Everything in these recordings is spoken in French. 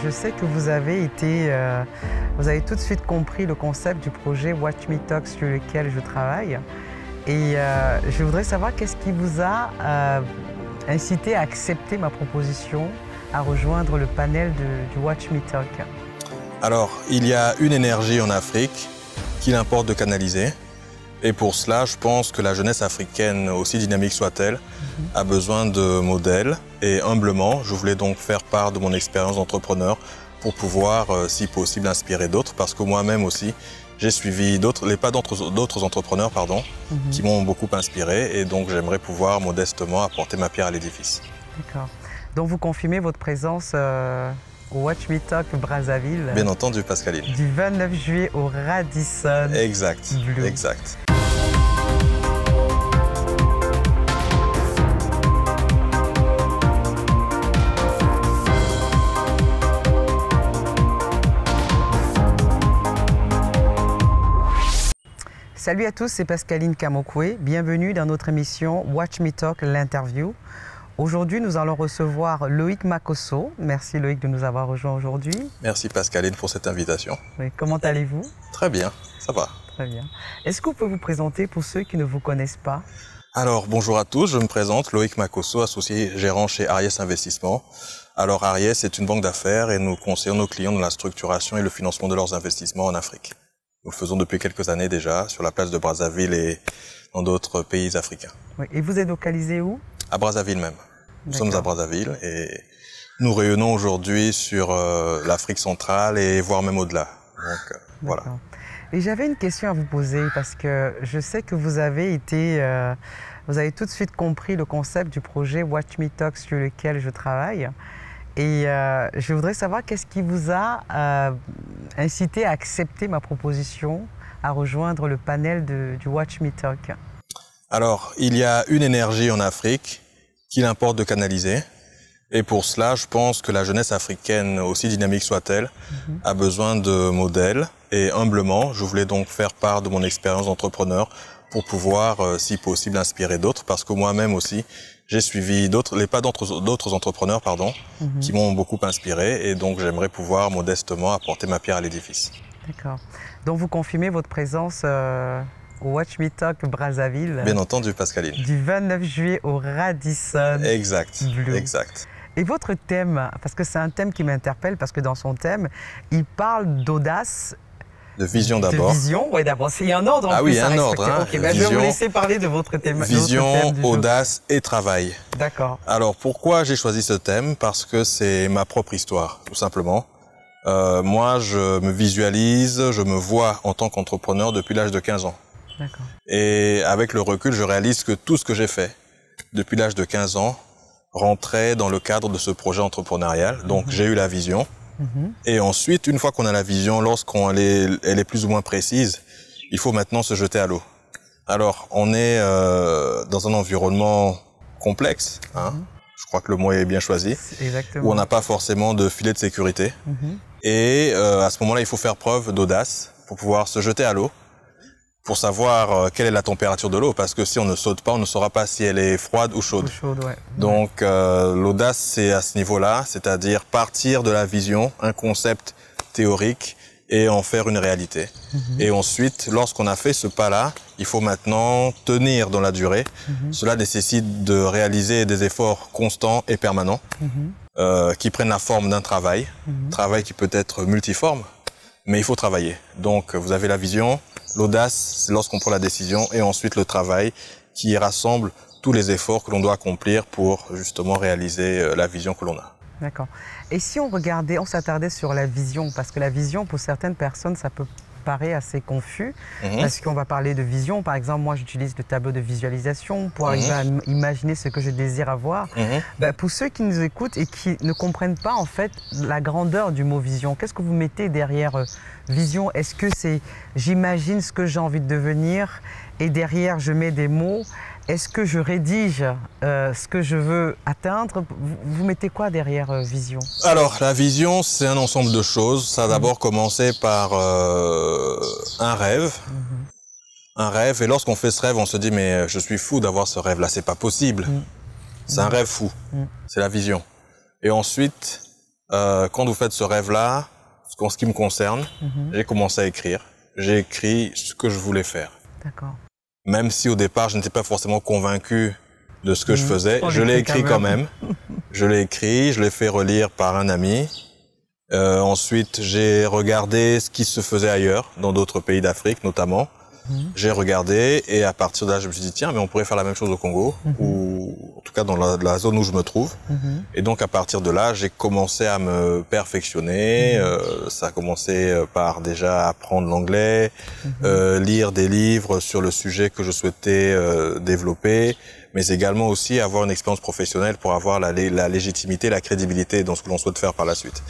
je sais que vous avez tout de suite compris le concept du projet Watch Me Talk sur lequel je travaille. Et je voudrais savoir qu'est-ce qui vous a incité à accepter ma proposition, à rejoindre le panel du Watch Me Talk. Alors, il y a une énergie en Afrique qu'il importe de canaliser. Et pour cela, je pense que la jeunesse africaine, aussi dynamique soit-elle, a besoin de modèles. Et humblement, je voulais donc faire part de mon expérience d'entrepreneur pour pouvoir, si possible, inspirer d'autres. Parce que moi-même aussi, j'ai suivi les pas d'autres entrepreneurs qui m'ont beaucoup inspiré. Et donc, j'aimerais pouvoir modestement apporter ma pierre à l'édifice. D'accord. Donc, vous confirmez votre présence au Watch Me Talk Brazzaville. Bien entendu, Pascaline. Du 29 juillet au Radisson. Exact, Blu. exact. Salut à tous, c'est Pascaline Kamokwe. Bienvenue dans notre émission Watch Me Talk, l'interview. Aujourd'hui, nous allons recevoir Loïc Makosso. Merci Loïc de nous avoir rejoints aujourd'hui. Merci Pascaline pour cette invitation. Oui, comment allez-vous? Très bien, ça va. Très bien. Est-ce que vous pouvez vous présenter pour ceux qui ne vous connaissent pas? Alors, bonjour à tous, je me présente, Loïc Makosso, associé gérant chez Ariès Investissement. Alors, Ariès est une banque d'affaires et nous conseillons nos clients dans la structuration et le financement de leurs investissements en Afrique. Nous le faisons depuis quelques années déjà, sur la place de Brazzaville et dans d'autres pays africains. Oui. Et vous êtes localisé où? À Brazzaville même. Nous sommes à Brazzaville et nous rayonnons aujourd'hui sur l'Afrique centrale et voire même au-delà. Donc, voilà. Et j'avais une question à vous poser parce que je sais que vous avez tout de suite compris le concept du projet Watch Me Talk sur lequel je travaille. Et je voudrais savoir qu'est-ce qui vous a incité à accepter ma proposition, à rejoindre le panel du Watch Me Talk. Alors, il y a une énergie en Afrique qu'il importe de canaliser. Et pour cela, je pense que la jeunesse africaine, aussi dynamique soit-elle, a besoin de modèles. Et humblement, je voulais donc faire part de mon expérience d'entrepreneur pour pouvoir, si possible, inspirer d'autres. Parce que moi-même aussi, j'ai suivi les pas d'autres entrepreneurs qui m'ont beaucoup inspiré. Et donc, j'aimerais pouvoir modestement apporter ma pierre à l'édifice. D'accord. Donc, vous confirmez votre présence au Watch Me Talk Brazzaville. Bien entendu, Pascaline. Du 29 juillet au Radisson. Exact, Blu. exact. Et votre thème, parce que c'est un thème qui m'interpelle, parce que dans son thème, il parle d'audace. De vision d'abord. De vision, oui d'abord. Il y a un ordre. Ah oui, il y a un ordre. Hein. Okay, ben je vais vous laisser parler de votre thème. Vision, audace et travail. D'accord. Alors pourquoi j'ai choisi ce thème? Parce que c'est ma propre histoire, tout simplement. Moi, je me visualise, je me vois en tant qu'entrepreneur depuis l'âge de 15 ans. D'accord. Et avec le recul, je réalise que tout ce que j'ai fait depuis l'âge de 15 ans rentrait dans le cadre de ce projet entrepreneurial. Donc j'ai eu la vision. Et ensuite, une fois qu'on a la vision, lorsqu'elle est plus ou moins précise, il faut maintenant se jeter à l'eau. Alors, on est dans un environnement complexe, hein. Je crois que le mot est bien choisi, exactement. Où on n'a pas forcément de filet de sécurité. Et à ce moment-là, il faut faire preuve d'audace pour pouvoir se jeter à l'eau, pour savoir quelle est la température de l'eau, parce que si on ne saute pas, on ne saura pas si elle est froide ou chaude. Ouais. Donc l'audace, c'est à ce niveau-là, c'est-à-dire partir de la vision, un concept théorique, et en faire une réalité. Et ensuite, lorsqu'on a fait ce pas-là, il faut maintenant tenir dans la durée. Cela nécessite de réaliser des efforts constants et permanents, qui prennent la forme d'un travail, travail qui peut être multiforme, mais il faut travailler. Donc vous avez la vision. L'audace, c'est lorsqu'on prend la décision, et ensuite le travail qui rassemble tous les efforts que l'on doit accomplir pour justement réaliser la vision que l'on a. D'accord. Et si on s'attardait sur la vision, parce que la vision, pour certaines personnes, ça peut paraître assez confus, parce qu'on va parler de vision. Par exemple, moi, j'utilise le tableau de visualisation pour arriver à imaginer ce que je désire avoir. Ben, pour ceux qui nous écoutent et qui ne comprennent pas, en fait, la grandeur du mot vision, qu'est-ce que vous mettez derrière vision? Est-ce que c'est j'imagine ce que j'ai envie de devenir et derrière, je mets des mots? Est-ce que je rédige ce que je veux atteindre? Vous mettez quoi derrière vision? Alors, la vision, c'est un ensemble de choses. Ça a d'abord commencé par un rêve. Un rêve. Et lorsqu'on fait ce rêve, on se dit, mais je suis fou d'avoir ce rêve-là. C'est pas possible. C'est un rêve fou. C'est la vision. Et ensuite, quand vous faites ce rêve-là, en ce qui me concerne, j'ai commencé à écrire. J'ai écrit ce que je voulais faire. D'accord. Même si au départ, je n'étais pas forcément convaincu de ce que je faisais, je l'ai écrit quand même. Je l'ai écrit, je l'ai fait relire par un ami. Ensuite, j'ai regardé ce qui se faisait ailleurs, dans d'autres pays d'Afrique notamment. J'ai regardé et à partir de là, je me suis dit, tiens, mais on pourrait faire la même chose au Congo, ou en tout cas dans la zone où je me trouve. Et donc à partir de là, j'ai commencé à me perfectionner. Ça a commencé par déjà apprendre l'anglais, lire des livres sur le sujet que je souhaitais développer, mais également aussi avoir une expérience professionnelle pour avoir la légitimité, la crédibilité dans ce que l'on souhaite faire par la suite.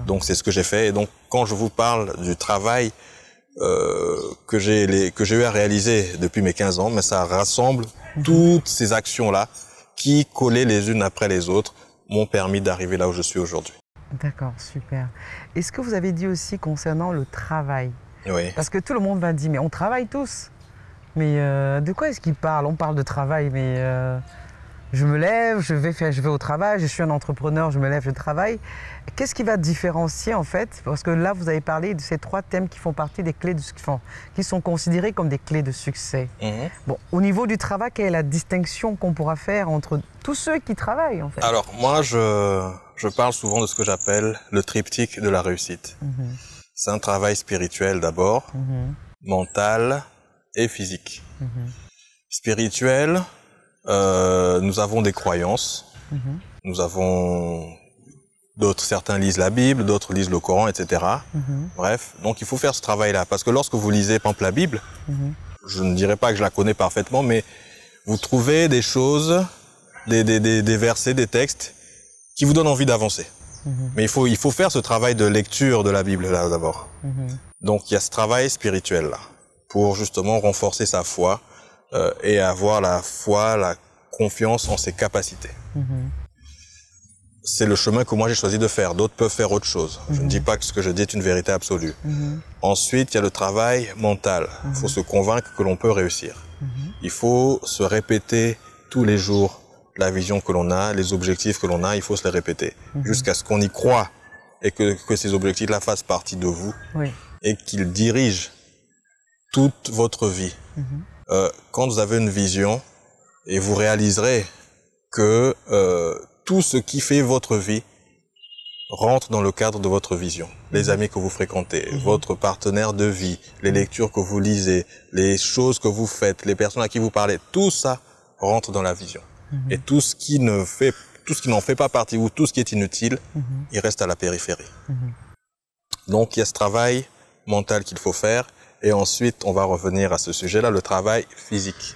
Donc c'est ce que j'ai fait. Et donc quand je vous parle du travail que j'ai eu à réaliser depuis mes 15 ans, mais ça rassemble toutes ces actions-là qui, collées les unes après les autres, m'ont permis d'arriver là où je suis aujourd'hui. D'accord, super. Et ce que vous avez dit aussi concernant le travail, Oui. parce que tout le monde va dire, mais on travaille tous. Mais de quoi est-ce qu'il parle? On parle de travail, mais je me lève, je vais au travail, je suis un entrepreneur, je me lève, je travaille. Qu'est-ce qui va différencier en fait? Parce que là, vous avez parlé de ces 3 thèmes qui font partie des clés qui sont considérés comme des clés de succès. Bon, au niveau du travail, quelle est la distinction qu'on pourra faire entre tous ceux qui travaillent en fait? Alors moi, je parle souvent de ce que j'appelle le triptyque de la réussite. C'est un travail spirituel d'abord, mental et physique. Spirituel, nous avons des croyances, nous avons certains lisent la Bible, d'autres lisent le Coran, etc. Bref, donc il faut faire ce travail-là, parce que lorsque vous lisez par exemple la Bible, je ne dirais pas que je la connais parfaitement, mais vous trouvez des choses, des versets, des textes qui vous donnent envie d'avancer. Mais il faut faire ce travail de lecture de la Bible là d'abord. Donc il y a ce travail spirituel là, pour justement renforcer sa foi et avoir la foi, la confiance en ses capacités. C'est le chemin que moi j'ai choisi de faire. D'autres peuvent faire autre chose. Je ne dis pas que ce que je dis est une vérité absolue. Ensuite, il y a le travail mental. Il faut se convaincre que l'on peut réussir. Il faut se répéter tous les jours la vision que l'on a, les objectifs que l'on a, il faut se les répéter. Jusqu'à ce qu'on y croit et que ces objectifs-là fassent partie de vous et qu'ils dirigent toute votre vie. Quand vous avez une vision, et vous réaliserez que tout ce qui fait votre vie rentre dans le cadre de votre vision. Les amis que vous fréquentez, votre partenaire de vie, les lectures que vous lisez, les choses que vous faites, les personnes à qui vous parlez, tout ça rentre dans la vision. Et tout ce qui n'en fait pas partie ou tout ce qui est inutile, il reste à la périphérie. Donc il y a ce travail mental qu'il faut faire. Et ensuite, on va revenir à ce sujet-là, le travail physique.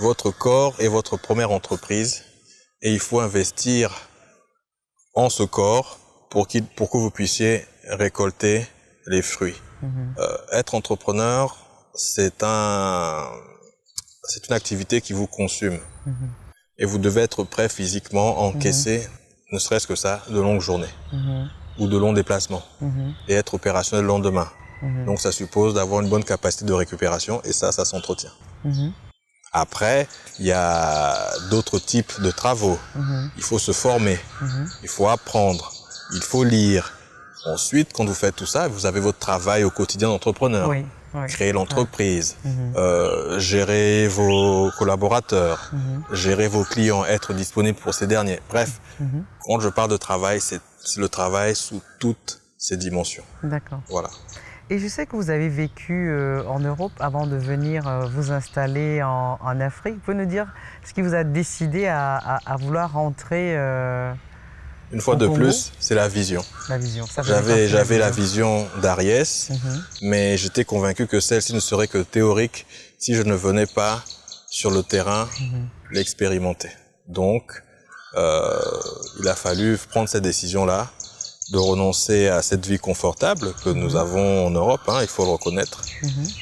Votre corps est votre première entreprise et il faut investir en ce corps pour que vous puissiez récolter les fruits. Être entrepreneur, c'est une activité qui vous consume. Et vous devez être prêt physiquement à encaisser, ne serait-ce que ça, de longues journées ou de longs déplacements et être opérationnel le lendemain. Donc ça suppose d'avoir une bonne capacité de récupération et ça s'entretient. Après, il y a d'autres types de travaux. Il faut se former, il faut apprendre, il faut lire. Ensuite, quand vous faites tout ça, vous avez votre travail au quotidien d'entrepreneur. Créer l'entreprise, gérer vos collaborateurs, gérer vos clients, être disponible pour ces derniers. Bref, quand je parle de travail, c'est le travail sous toutes ses dimensions. D'accord. Voilà. Et je sais que vous avez vécu en Europe avant de venir vous installer en Afrique. Vous pouvez nous dire ce qui vous a décidé à vouloir rentrer Une fois de plus, c'est la vision. La vision. J'avais la vision d'Ariès, mais j'étais convaincu que celle-ci ne serait que théorique si je ne venais pas sur le terrain l'expérimenter. Donc, il a fallu prendre cette décision-là, de renoncer à cette vie confortable que nous avons en Europe, il faut le reconnaître,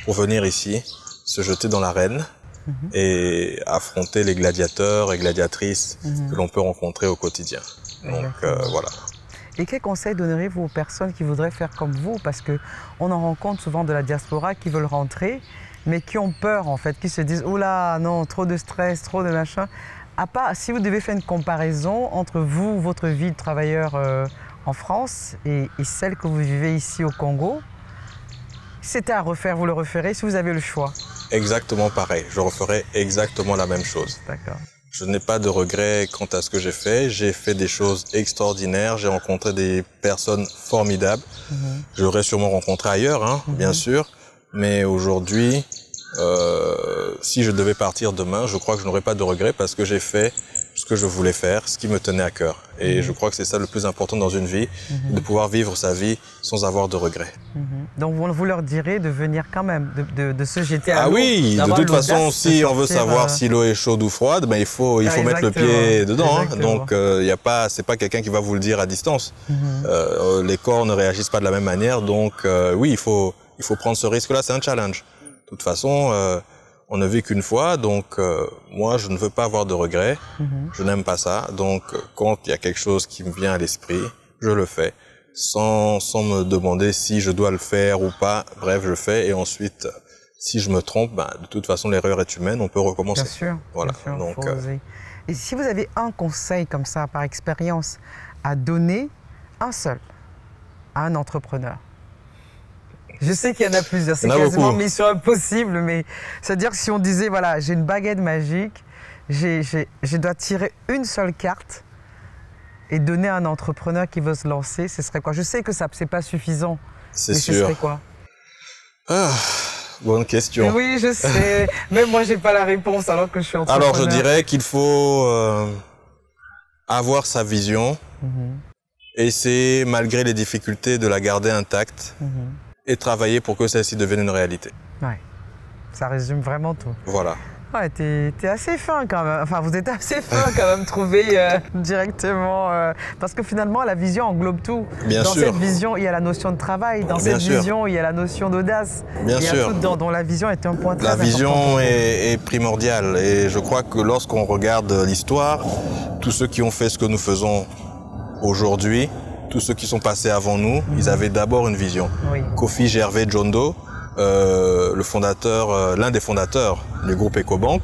pour venir ici, se jeter dans l'arène et affronter les gladiateurs et gladiatrices que l'on peut rencontrer au quotidien. Donc voilà. Et quels conseils donneriez-vous aux personnes qui voudraient faire comme vous? Parce qu'on en rencontre souvent de la diaspora qui veulent rentrer, mais qui ont peur en fait, qui se disent « Oh là, non, trop de stress, trop de machin ». À part, si vous devez faire une comparaison entre vous, votre vie de travailleur en France et celle que vous vivez ici au Congo, c'était à refaire, vous le referez si vous avez le choix? Exactement pareil. Je referai exactement la même chose. D'accord. Je n'ai pas de regrets quant à ce que j'ai fait. J'ai fait des choses extraordinaires. J'ai rencontré des personnes formidables. J'aurais sûrement rencontré ailleurs, hein, bien sûr. Mais aujourd'hui, si je devais partir demain, je crois que je n'aurais pas de regrets parce que j'ai fait ce que je voulais faire, ce qui me tenait à cœur. Et je crois que c'est ça le plus important dans une vie, de pouvoir vivre sa vie sans avoir de regrets. Donc vous leur direz de venir quand même, de se jeter à l'eau. Ah oui, de toute façon, si on veut savoir si l'eau est chaude ou froide, ben il faut mettre le pied dedans. Hein. Donc c'est pas quelqu'un qui va vous le dire à distance. Les corps ne réagissent pas de la même manière. Donc oui, il faut prendre ce risque-là. C'est un challenge. De toute façon, on ne vit qu'une fois, donc moi je ne veux pas avoir de regrets, je n'aime pas ça, donc quand il y a quelque chose qui me vient à l'esprit, je le fais, sans me demander si je dois le faire ou pas, bref je le fais et ensuite si je me trompe, ben, de toute façon l'erreur est humaine, on peut recommencer. Bien sûr, voilà. Bien sûr, donc, faut oser. Et si vous avez un conseil comme ça par expérience à donner, un seul, à un entrepreneur? Je sais qu'il y en a plusieurs, c'est quasiment mission impossible, mais c'est-à-dire que si on disait, voilà, j'ai une baguette magique, je dois tirer une seule carte et donner à un entrepreneur qui veut se lancer, ce serait quoi? Je sais que ça c'est pas suffisant, c'est mais sûr. Ce serait quoi? Bonne question. Oui, je sais, même moi j'ai pas la réponse alors que je suis entrepreneur. Alors je dirais qu'il faut avoir sa vision et c'est malgré les difficultés de la garder intacte. Et travailler pour que celle-ci devienne une réalité. Ouais, ça résume vraiment tout. Voilà. Ouais, t'es assez fin quand même. Enfin, vous êtes assez fin quand même, trouver directement. Parce que finalement, la vision englobe tout. Bien sûr. Dans cette vision, il y a la notion de travail. Dans cette vision, il y a la notion d'audace. Bien sûr. Tout dont la vision est un point très important. La vision est primordiale. Et je crois que lorsqu'on regarde l'histoire, tous ceux qui ont fait ce que nous faisons aujourd'hui, tous ceux qui sont passés avant nous, ils avaient d'abord une vision. Oui. Kofi Gervais Jondo, le fondateur, l'un des fondateurs du groupe Ecobank,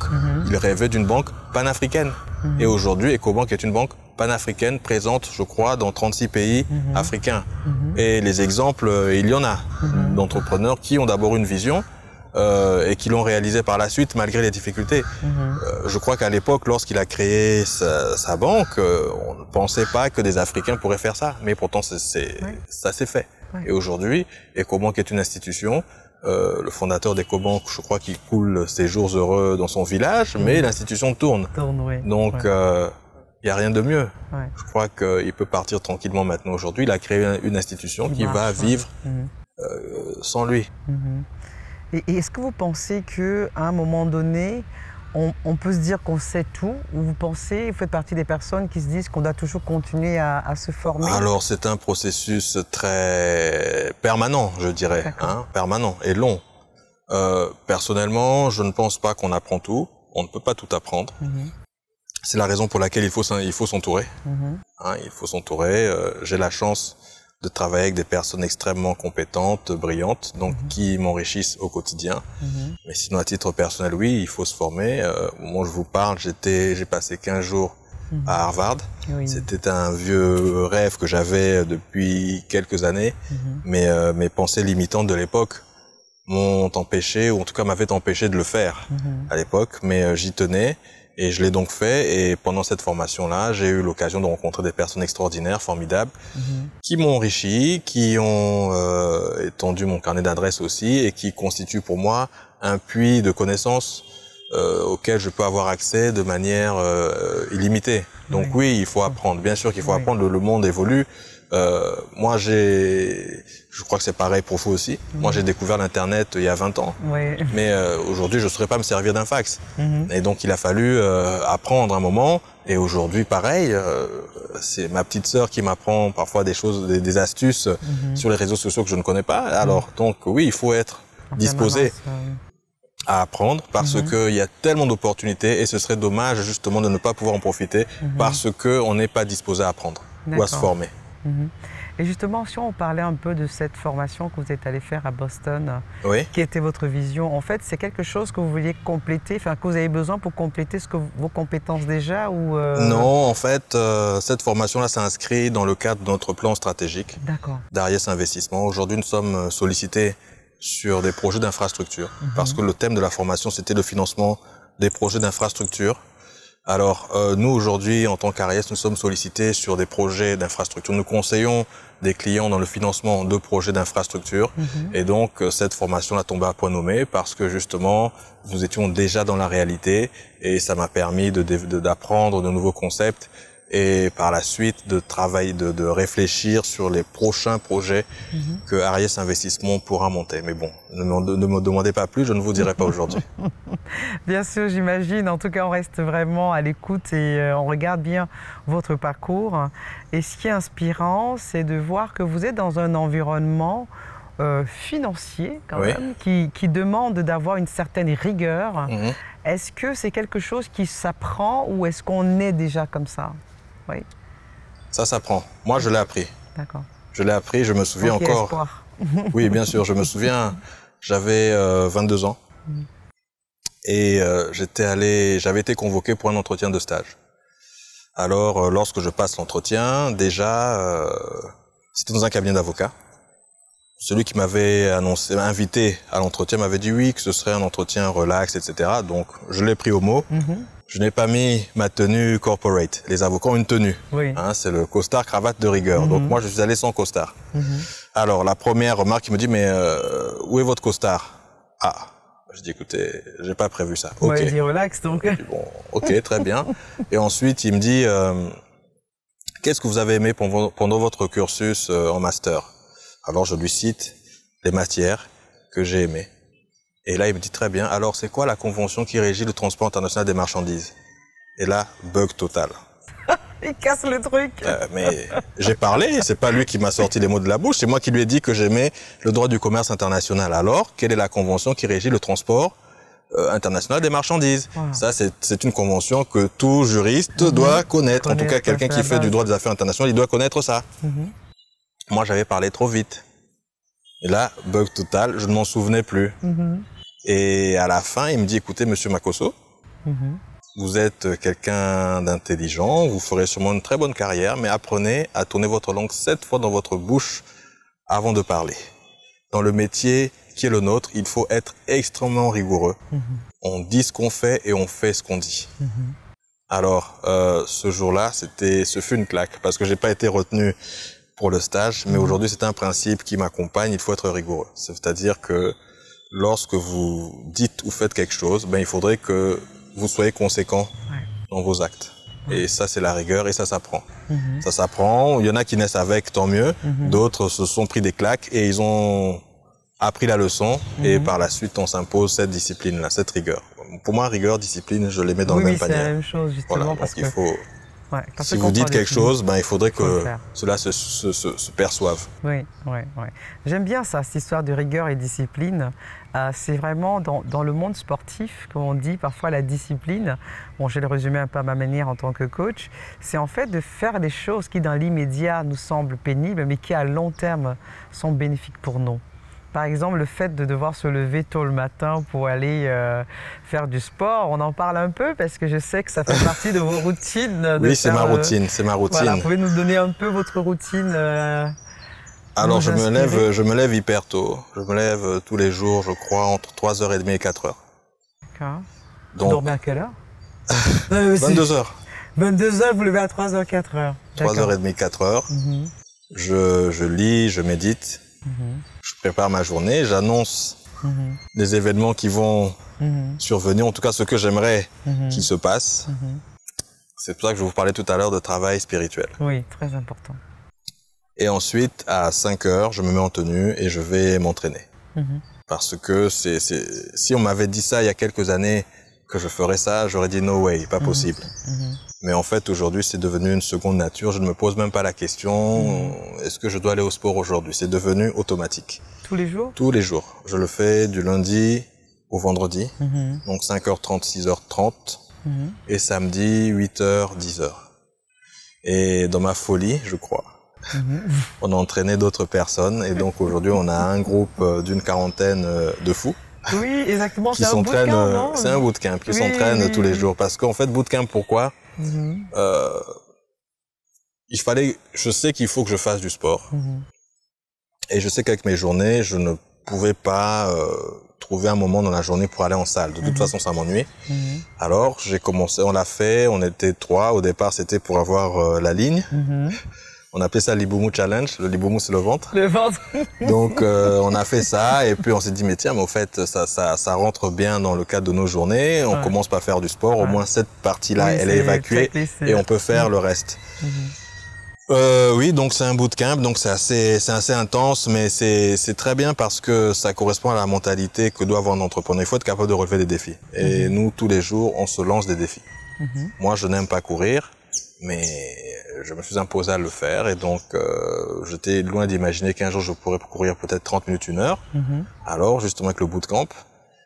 il rêvait d'une banque panafricaine. Et aujourd'hui, Ecobank est une banque panafricaine présente, je crois, dans 36 pays africains. Et les exemples, il y en a d'entrepreneurs qui ont d'abord une vision et qui l'ont réalisé par la suite malgré les difficultés. Je crois qu'à l'époque, lorsqu'il a créé sa banque, on ne pensait pas que des Africains pourraient faire ça, mais pourtant ça s'est fait. Et aujourd'hui, Ecobank est une institution. Le fondateur d'Ecobank, je crois qu'il coule ses jours heureux dans son village, mais l'institution tourne. Donc il n'y a rien de mieux. Je crois qu'il peut partir tranquillement maintenant. Aujourd'hui, il a créé une institution qui va vivre sans lui. Et est-ce que vous pensez qu'à un moment donné, on peut se dire qu'on sait tout, ou vous faites partie des personnes qui se disent qu'on doit toujours continuer à se former? Alors c'est un processus très permanent, je dirais, hein, permanent et long. Personnellement, je ne pense pas qu'on apprend tout, on ne peut pas tout apprendre. C'est la raison pour laquelle il faut s'entourer. Hein, il faut s'entourer. J'ai la chance de travailler avec des personnes extrêmement compétentes, brillantes, donc qui m'enrichissent au quotidien. Mais sinon, à titre personnel, oui, il faut se former. Au moment où je vous parle, j'ai passé 15 jours à Harvard. C'était un vieux rêve que j'avais depuis quelques années, mais mes pensées limitantes de l'époque m'ont empêché, ou en tout cas m'avaient empêché de le faire à l'époque, mais j'y tenais. Et je l'ai donc fait, et pendant cette formation-là, j'ai eu l'occasion de rencontrer des personnes extraordinaires, formidables, qui m'ont enrichi, qui ont étendu mon carnet d'adresses aussi, et qui constituent pour moi un puits de connaissances auquel je peux avoir accès de manière illimitée. Donc oui, il faut apprendre. Bien sûr qu'il faut apprendre, le monde évolue. Moi, je crois que c'est pareil pour vous aussi. Moi, j'ai découvert l'Internet il y a 20 ans. Mais aujourd'hui, je ne saurais pas me servir d'un fax. Et donc, il a fallu apprendre un moment. Et aujourd'hui, pareil, c'est ma petite sœur qui m'apprend parfois des choses, des astuces sur les réseaux sociaux que je ne connais pas. Alors, donc, oui, il faut être disposé à apprendre parce qu'il y a tellement d'opportunités et ce serait dommage justement de ne pas pouvoir en profiter parce qu'on n'est pas disposé à apprendre ou à se former. Et justement, si on parlait un peu de cette formation que vous êtes allé faire à Boston, Oui. qui était votre vision, en fait, c'est quelque chose que vous vouliez compléter, enfin, que vous avez besoin pour compléter vos compétences déjà ou Non, en fait, cette formation-là s'inscrit dans le cadre de notre plan stratégique d'Ariès Investissement. Aujourd'hui, nous sommes sollicités sur des projets d'infrastructure parce que le thème de la formation, c'était le financement des projets d'infrastructure. Alors, nous, aujourd'hui, en tant qu'Ariès, nous sommes sollicités sur des projets d'infrastructure. Nous conseillons des clients dans le financement de projets d'infrastructure. Et donc, cette formation a tombé à point nommé parce que, justement, nous étions déjà dans la réalité et ça m'a permis d'apprendre de nouveaux concepts et par la suite de travailler, de réfléchir sur les prochains projets que Ariès Investissement pourra monter. Mais bon, ne me demandez pas plus, je ne vous dirai pas aujourd'hui. Bien sûr, j'imagine. En tout cas, on reste vraiment à l'écoute et on regarde bien votre parcours. Et ce qui est inspirant, c'est de voir que vous êtes dans un environnement financier quand même, qui demande d'avoir une certaine rigueur. Est-ce que c'est quelque chose qui s'apprend ou est-ce qu'on est déjà comme ça? Oui. Ça s'apprend. Moi, je l'ai appris. D'accord. Je l'ai appris, je me souviens encore. Oui, bien sûr, je me souviens, j'avais 22 ans et j'avais été convoqué pour un entretien de stage. Alors, lorsque je passe l'entretien, déjà, c'était dans un cabinet d'avocats. Celui qui m'avait invité à l'entretien m'avait dit oui, que ce serait un entretien relax, etc. Donc, je l'ai pris au mot. Je n'ai pas mis ma tenue corporate. Les avocats ont une tenue. Hein, c'est le costard cravate de rigueur. Donc moi, je suis allé sans costard. Alors, la première remarque, il me dit, mais où est votre costard? Ah, je dis, écoutez, j'ai pas prévu ça. Ok. Il dit relax, donc. Dis, bon, ok, très bien. Et ensuite, il me dit, qu'est-ce que vous avez aimé pendant votre cursus en master? Alors, je lui cite les matières que j'ai aimées. Et là, il me dit très bien, alors c'est quoi la convention qui régit le transport international des marchandises? Et là, bug total. Il casse le truc. Mais j'ai parlé, c'est pas lui qui m'a sorti les mots de la bouche, c'est moi qui lui ai dit que j'aimais le droit du commerce international. Alors, quelle est la convention qui régit le transport international des marchandises? Ça, c'est une convention que tout juriste doit connaître. En tout cas, quelqu'un qui fait du droit des affaires internationales, il doit connaître ça. Moi, j'avais parlé trop vite. Et là, bug total, je ne m'en souvenais plus. Et à la fin, il me dit, écoutez, monsieur Makosso, vous êtes quelqu'un d'intelligent, vous ferez sûrement une très bonne carrière, mais apprenez à tourner votre langue 7 fois dans votre bouche avant de parler. Dans le métier qui est le nôtre, il faut être extrêmement rigoureux. On dit ce qu'on fait et on fait ce qu'on dit. Alors, ce jour-là, ce fut une claque, parce que j'ai pas été retenu pour le stage, mais aujourd'hui, c'est un principe qui m'accompagne, il faut être rigoureux. C'est-à-dire que lorsque vous dites ou faites quelque chose, ben, il faudrait que vous soyez conséquent dans vos actes. Et ça, c'est la rigueur et ça s'apprend. Ça s'apprend. Il y en a qui naissent avec, tant mieux. D'autres se sont pris des claques et ils ont appris la leçon. Et par la suite, on s'impose cette discipline-là, cette rigueur. Pour moi, rigueur, discipline, je les mets dans le même panier. Oui, c'est la même chose, justement. Voilà, parce il faut... Ouais, si vous dites quelque chose, ben, il faudrait que cela se perçoive. Oui. J'aime bien ça, cette histoire de rigueur et discipline. C'est vraiment dans le monde sportif, comme on dit parfois la discipline. Bon, je vais le résumer un peu à ma manière en tant que coach. C'est en fait de faire des choses qui, dans l'immédiat, nous semblent pénibles, mais qui, à long terme, sont bénéfiques pour nous. Par exemple, le fait de devoir se lever tôt le matin pour aller faire du sport, on en parle un peu parce que je sais que ça fait partie de vos routines. Oui, c'est ma routine, c'est ma routine. Voilà, vous pouvez nous donner un peu votre routine Alors, je me lève hyper tôt. Je me lève tous les jours, je crois, entre 3h30 et 4h. D'accord. Donc, vous dormez à quelle heure 22h. 22h, vous levez à 3h, 4h. 3h30, 4h. Je lis, je médite. Je prépare ma journée, j'annonce les événements qui vont survenir, en tout cas ce que j'aimerais qu'il se passe. C'est pour ça que je vous parlais tout à l'heure de travail spirituel. Oui, très important. Et ensuite, à 5h, je me mets en tenue et je vais m'entraîner. Parce que si on m'avait dit ça il y a quelques années, que je ferais ça, j'aurais dit no way, pas possible. Mais en fait, aujourd'hui, c'est devenu une seconde nature. Je ne me pose même pas la question, est-ce que je dois aller au sport aujourd'hui? C'est devenu automatique. Tous les jours? Tous les jours. Je le fais du lundi au vendredi, donc 5h30, 6h30, et samedi, 8h, 10h. Et dans ma folie, je crois, On a entraîné d'autres personnes et donc aujourd'hui on a un groupe d'une quarantaine de fous. Oui, exactement. Qui s'entraînent. C'est un bootcamp qui s'entraîne tous les jours parce qu'en fait bootcamp pourquoi je sais qu'il faut que je fasse du sport et je sais qu'avec mes journées je ne pouvais pas trouver un moment dans la journée pour aller en salle. De toute façon, ça m'ennuie. Alors, j'ai commencé, on l'a fait, on était 3. Au départ, c'était pour avoir la ligne. On appelait ça l'Iboumou Challenge. Le l'Iboumou, c'est le ventre. Le ventre. Donc, on a fait ça et puis on s'est dit, mais tiens, mais au fait, ça rentre bien dans le cadre de nos journées. On commence par faire du sport. Au moins, cette partie-là, elle est évacuée et on peut faire le reste. Oui, donc c'est un bootcamp, donc c'est assez intense, mais c'est très bien parce que ça correspond à la mentalité que doit avoir un entrepreneur. Il faut être capable de relever des défis. Et nous, tous les jours, on se lance des défis. Moi, je n'aime pas courir, mais je me suis imposé à le faire et donc j'étais loin d'imaginer qu'un jour je pourrais courir peut-être 30 minutes, 1 heure. Alors, justement, avec le bootcamp,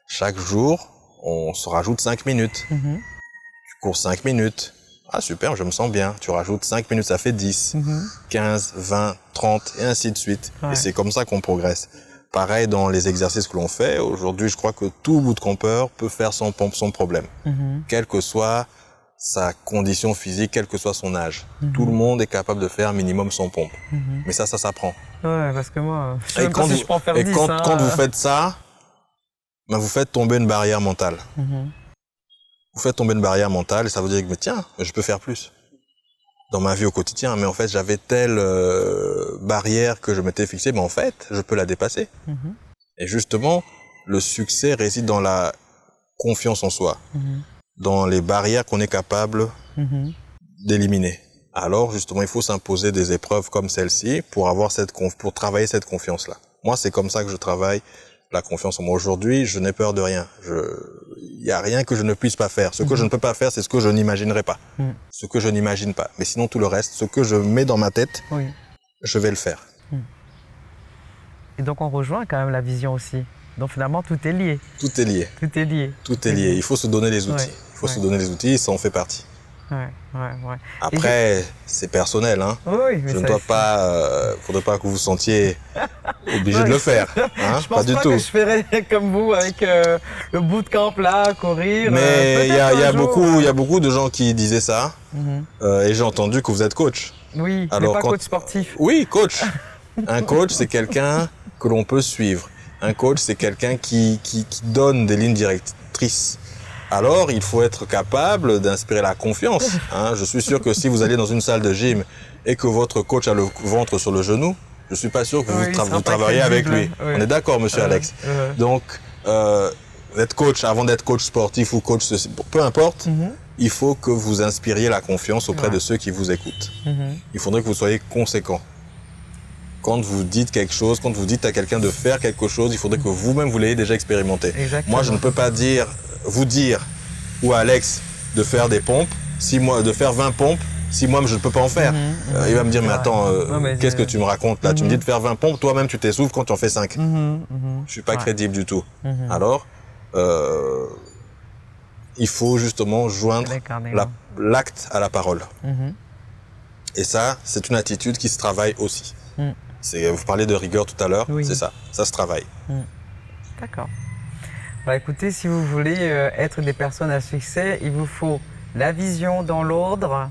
chaque jour, on se rajoute 5 minutes. Tu cours 5 minutes. Ah super, je me sens bien. Tu rajoutes 5 minutes, ça fait 10, 15, 20, 30 et ainsi de suite. Et c'est comme ça qu'on progresse. Pareil dans les exercices que l'on fait. Aujourd'hui, je crois que tout bootcampeur peut faire son pompe, son problème. Quelle que soit sa condition physique, quel que soit son âge. Tout le monde est capable de faire minimum son pompe. Mais ça s'apprend. Ouais, parce que moi, je sais et même pas si je peux en faire 10. Quand vous faites ça, ben vous faites tomber une barrière mentale. Vous faites tomber une barrière mentale et ça veut dire que mais tiens, je peux faire plus dans ma vie au quotidien. Mais en fait, j'avais telle barrière que je m'étais fixée, mais en fait, je peux la dépasser. Et justement, le succès réside dans la confiance en soi, dans les barrières qu'on est capable d'éliminer. Alors, justement, il faut s'imposer des épreuves comme celle-ci pour pour travailler cette confiance-là. Moi, c'est comme ça que je travaille la confiance en moi. Aujourd'hui, je n'ai peur de rien. Il n'y a rien que je ne puisse pas faire. Ce que je ne peux pas faire, c'est ce que je n'imaginerai pas. Ce que je n'imagine pas. Mais sinon, tout le reste, ce que je mets dans ma tête, je vais le faire. Et donc, on rejoint quand même la vision aussi. Donc, finalement, tout est lié. Tout est lié. Tout est lié. Tout est lié. Il faut se donner les outils. Il faut se donner les outils, ça en fait partie. Après, c'est personnel, hein. Je ne dois pas, faudrait pas que vous vous sentiez obligé de le faire, hein. Je pense pas que je ferais comme vous avec le bootcamp là, courir. Mais il y a beaucoup de gens qui disaient ça, et j'ai entendu que vous êtes coach. Oui, alors, mais pas coach sportif. Oui, coach. Un coach, c'est quelqu'un que l'on peut suivre. Un coach, c'est quelqu'un qui donne des lignes directrices. Alors, il faut être capable d'inspirer la confiance. Hein. Je suis sûr que si vous allez dans une salle de gym et que votre coach a le ventre sur le genou, je suis pas sûr que vous travaillez avec lui. On est d'accord, monsieur Alex. Donc, être coach, avant d'être coach sportif ou coach, peu importe, il faut que vous inspiriez la confiance auprès de ceux qui vous écoutent. Il faudrait que vous soyez conséquent. Quand vous dites quelque chose, quand vous dites à quelqu'un de faire quelque chose, il faudrait que vous-même vous l'ayez déjà expérimenté. Exactement. Moi, je ne peux pas vous dire ou à Alex de faire des pompes, de faire 20 pompes, si moi je ne peux pas en faire. Il va me dire, mais attends, qu'est-ce que tu me racontes là? Tu me dis de faire 20 pompes, toi-même tu t'essouffles quand tu en fais 5. Je suis pas crédible du tout. Alors, il faut justement joindre l'acte à la parole. Et ça, c'est une attitude qui se travaille aussi. Vous parlez de rigueur tout à l'heure, c'est ça se travaille. D'accord. Bah écoutez, si vous voulez être des personnes à succès, il vous faut la vision dans l'ordre,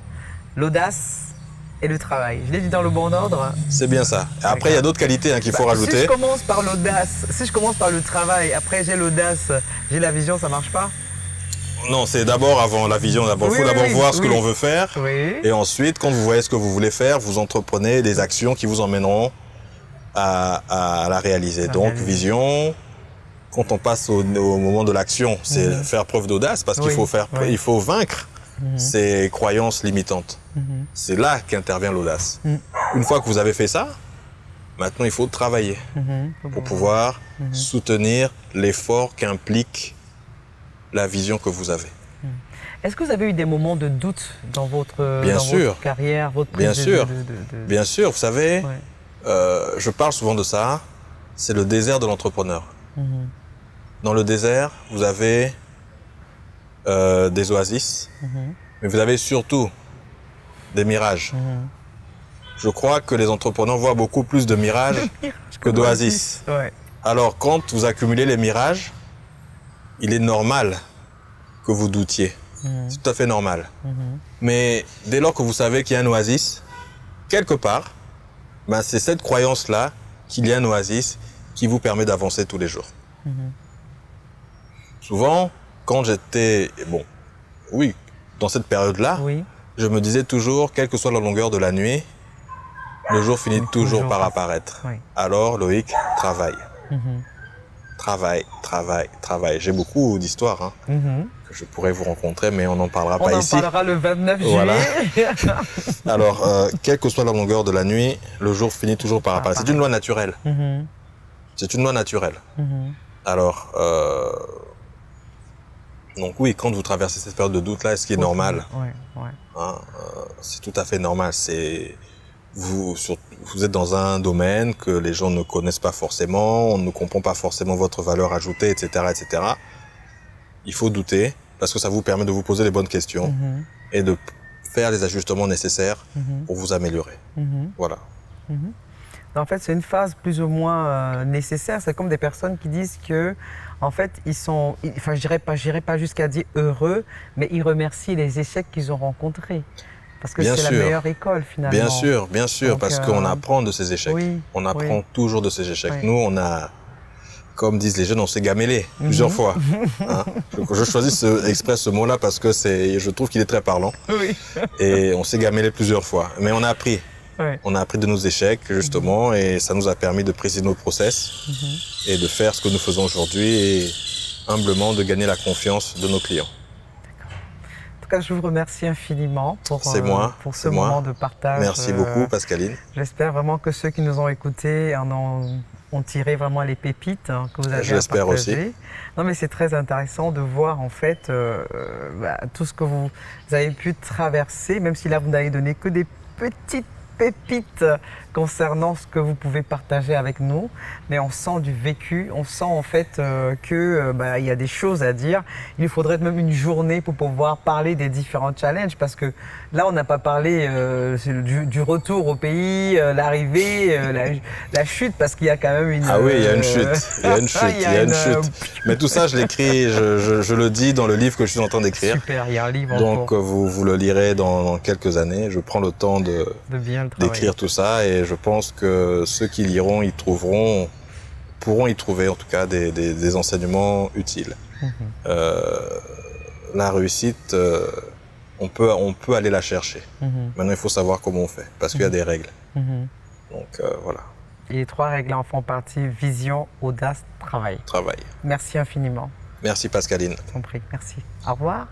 l'audace et le travail. Je l'ai dit dans le bon ordre. C'est bien ça. Et après, il y a d'autres qualités qu'il faut rajouter. Si je commence par l'audace, si je commence par le travail, après j'ai l'audace, j'ai la vision, ça marche pas? Non, c'est d'abord avant la vision. Il faut d'abord voir ce que l'on veut faire. Et ensuite, quand vous voyez ce que vous voulez faire, vous entreprenez des actions qui vous emmèneront à la réaliser. Donc, vision. Quand on passe au moment de l'action, c'est faire preuve d'audace parce qu'il il faut vaincre ces croyances limitantes. C'est là qu'intervient l'audace. Une fois que vous avez fait ça, maintenant il faut travailler pour pouvoir soutenir l'effort qu'implique la vision que vous avez. Est-ce que vous avez eu des moments de doute dans votre carrière, votre Bien sûr. Bien sûr, vous savez, je parle souvent de ça, c'est le désert de l'entrepreneur. Dans le désert, vous avez des oasis, mais vous avez surtout des mirages. je crois que les entrepreneurs voient beaucoup plus de mirages que d'oasis. Ouais. Alors, quand vous accumulez les mirages, il est normal que vous doutiez. C'est tout à fait normal. Mais dès lors que vous savez qu'il y a un oasis, quelque part, ben c'est cette croyance-là qu'il y a un oasis qui vous permet d'avancer tous les jours. Souvent, quand j'étais, bon, oui, dans cette période-là, Oui. je me disais toujours, quelle que soit la longueur de la nuit, le jour finit toujours par apparaître. Oui. Alors, Loïc, travaille. Travaille, travaille, travaille. J'ai beaucoup d'histoires hein, que je pourrais vous rencontrer, mais on n'en parlera pas ici. On en parlera le 29 Voilà. juillet. Alors, quelle que soit la longueur de la nuit, le jour finit toujours par apparaître. C'est une loi naturelle. C'est une loi naturelle. Alors, donc oui, quand vous traversez cette période de doute-là, ce qui est normal, hein, c'est tout à fait normal. C'est vous êtes dans un domaine que les gens ne connaissent pas forcément, on ne comprend pas forcément votre valeur ajoutée, etc., etc. Il faut douter parce que ça vous permet de vous poser les bonnes questions et de faire les ajustements nécessaires pour vous améliorer. Voilà. En fait, c'est une phase plus ou moins nécessaire. C'est comme des personnes qui disent que, en fait, ils sont, enfin, je dirais pas jusqu'à dire heureux, mais ils remercient les échecs qu'ils ont rencontrés. Parce que c'est la meilleure école, finalement. Bien sûr, donc, parce qu'on apprend de ces échecs. Oui, on apprend toujours de ces échecs. Nous, on a, comme disent les jeunes, on s'est gamellé plusieurs fois. Hein. Je choisis exprès ce mot-là parce que je trouve qu'il est très parlant. Oui. Et on s'est gamellé plusieurs fois. Mais on a appris. On a appris de nos échecs, justement, et ça nous a permis de préciser nos process et de faire ce que nous faisons aujourd'hui et humblement de gagner la confiance de nos clients. En tout cas, je vous remercie infiniment pour ce moment de partage. Merci beaucoup, Pascaline. J'espère vraiment que ceux qui nous ont écoutés ont tiré vraiment les pépites que vous avez à partager. J'espère aussi. Non, mais c'est très intéressant de voir en fait tout ce que vous avez pu traverser, même si là vous n'avez donné que des petites pépites concernant ce que vous pouvez partager avec nous, mais on sent du vécu, on sent en fait que il y a des choses à dire. Il nous faudrait même une journée pour pouvoir parler des différents challenges, parce que là on n'a pas parlé du retour au pays, l'arrivée, la chute, parce qu'il y a quand même une... Ah oui, il y a une chute, il y a une chute. Mais tout ça je l'écris, je le dis dans le livre que je suis en train d'écrire. Super, il y a un livre en donc cours. vous le lirez dans quelques années. Je prends le temps d'écrire tout ça, et je pense que ceux qui liront, pourront y trouver en tout cas des enseignements utiles. La réussite, on peut aller la chercher. Maintenant, il faut savoir comment on fait, parce qu'il y a des règles. Donc voilà. Et les 3 règles en font partie: vision, audace, travail. Travail. Merci infiniment. Merci Pascaline. Je t'en prie, merci. Au revoir.